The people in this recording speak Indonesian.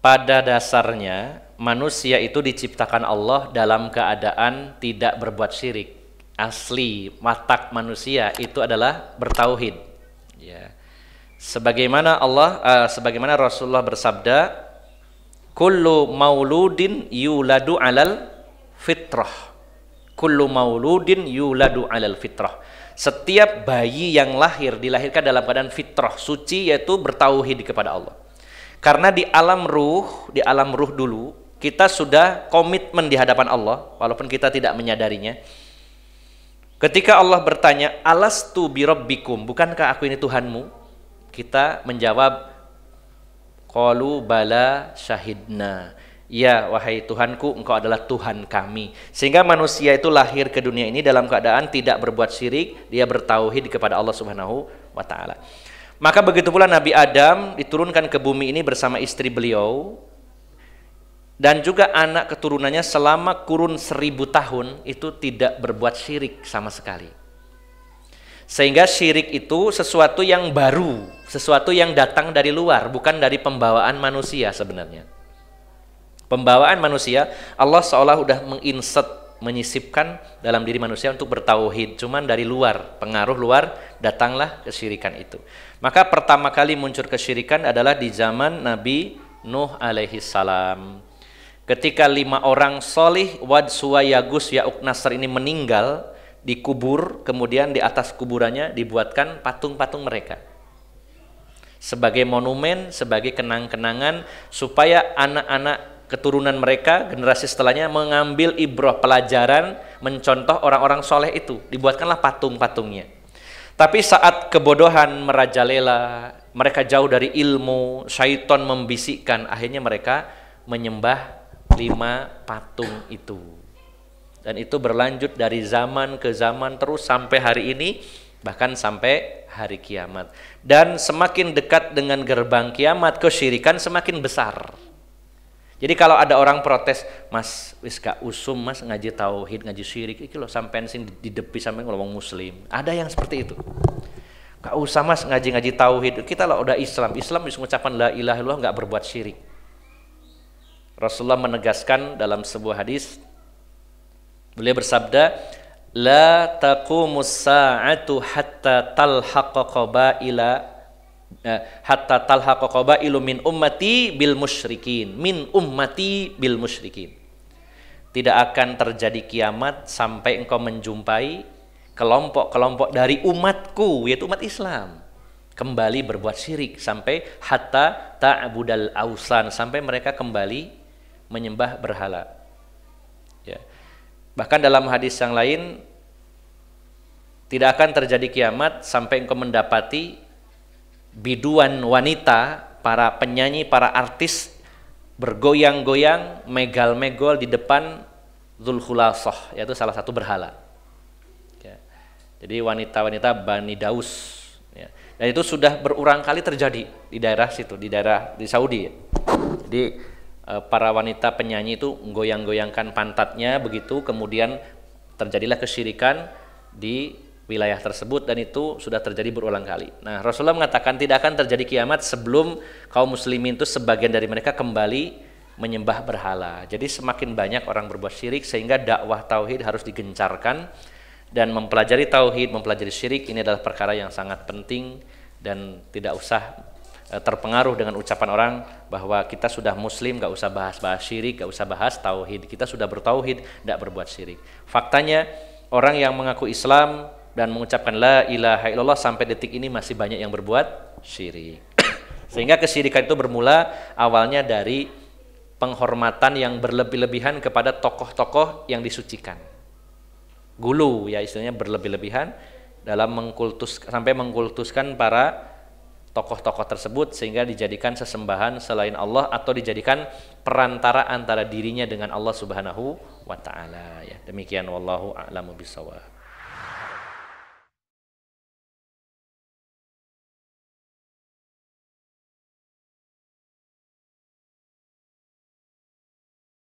pada dasarnya manusia itu diciptakan Allah dalam keadaan tidak berbuat syirik. Asli watak manusia itu adalah bertauhid. Ya. Sebagaimana Rasulullah bersabda, kullu mauludin yuladu alal fitrah. Kullu mauludin yuladu alal fitrah. Setiap bayi yang lahir dilahirkan dalam keadaan fitrah, suci, yaitu bertauhid kepada Allah. Karena di alam ruh dulu kita sudah komitmen di hadapan Allah walaupun kita tidak menyadarinya. Ketika Allah bertanya, alastu birabbikum, bukankah aku ini Tuhanmu? Kita menjawab, qalu bala syahidna. Ya, wahai Tuhanku, engkau adalah Tuhan kami. Sehingga manusia itu lahir ke dunia ini dalam keadaan tidak berbuat syirik, dia bertauhid kepada Allah Subhanahu wa taala. Maka begitu pula Nabi Adam diturunkan ke bumi ini bersama istri beliau dan juga anak keturunannya selama kurun 1000 tahun itu tidak berbuat syirik sama sekali. Sehingga syirik itu sesuatu yang baru, sesuatu yang datang dari luar, bukan dari pembawaan manusia sebenarnya. Pembawaan manusia, Allah seolah udah menginsert, menyisipkan dalam diri manusia untuk bertauhid, cuman dari luar, pengaruh luar, datanglah kesyirikan itu. Maka pertama kali muncul kesyirikan adalah di zaman Nabi Nuh alaihi salam. Ketika 5 orang solih, Wad, Suwa, Yagus, Ya'uq, Nasr ini meninggal, dikubur, kemudian di atas kuburannya dibuatkan patung-patung mereka. Sebagai monumen, sebagai kenang-kenangan, supaya anak-anak keturunan mereka, generasi setelahnya mengambil ibrah, pelajaran, mencontoh orang-orang soleh itu. Dibuatkanlah patung-patungnya. Tapi saat kebodohan merajalela, mereka jauh dari ilmu, syaitan membisikkan, akhirnya mereka menyembah 5 patung itu. Dan itu berlanjut dari zaman ke zaman terus sampai hari ini, bahkan sampai hari kiamat. Dan semakin dekat dengan gerbang kiamat, kesyirikan semakin besar. Jadi kalau ada orang protes, mas wis gak usum mas ngaji tauhid, ngaji syirik, iki loh sampean sing didepi sampean ngomong muslim. Ada yang seperti itu. Gak usah mas ngaji tauhid, kita lah udah Islam bisa mengucapkan la ilaha illallah, gak berbuat syirik. Rasulullah menegaskan dalam sebuah hadis, beliau bersabda, la taqumus sa'atu hatta talhaqa qabailu min ummati bil musyrikin. Tidak akan terjadi kiamat sampai engkau menjumpai kelompok-kelompok dari umatku, yaitu umat Islam, kembali berbuat syirik, sampai hatta ta'budal ausan, sampai mereka kembali menyembah berhala. Ya. Bahkan dalam hadis yang lain, tidak akan terjadi kiamat sampai engkau mendapati biduan wanita, para penyanyi, para artis bergoyang-goyang, megal-megol di depan Dzulkhulasah, yaitu salah satu berhala. Ya. Jadi wanita-wanita Bani Daus. Ya. Dan itu sudah berulang kali terjadi di daerah situ, di Saudi. Ya. Jadi para wanita penyanyi itu goyang-goyangkan pantatnya begitu, kemudian terjadilah kesyirikan di wilayah tersebut, dan itu sudah terjadi berulang kali. Nah, Rasulullah mengatakan tidak akan terjadi kiamat sebelum kaum muslimin itu sebagian dari mereka kembali menyembah berhala. Jadi semakin banyak orang berbuat syirik, sehingga dakwah tauhid harus digencarkan, dan mempelajari tauhid, mempelajari syirik ini adalah perkara yang sangat penting, dan tidak usah terpengaruh dengan ucapan orang bahwa kita sudah muslim, gak usah bahas-bahas syirik, gak usah bahas tauhid, kita sudah bertauhid, gak berbuat syirik. Faktanya orang yang mengaku Islam dan mengucapkan la ilaha illallah sampai detik ini masih banyak yang berbuat syirik. Sehingga kesyirikan itu bermula awalnya dari penghormatan yang berlebih-lebihan kepada tokoh-tokoh yang disucikan. Gulu, ya istilahnya berlebih-lebihan dalam sampai mengkultuskan para tokoh-tokoh tersebut, sehingga dijadikan sesembahan selain Allah atau dijadikan perantara antara dirinya dengan Allah Subhanahu wa taala. Ya, demikian wallahu a'lamu bishawab.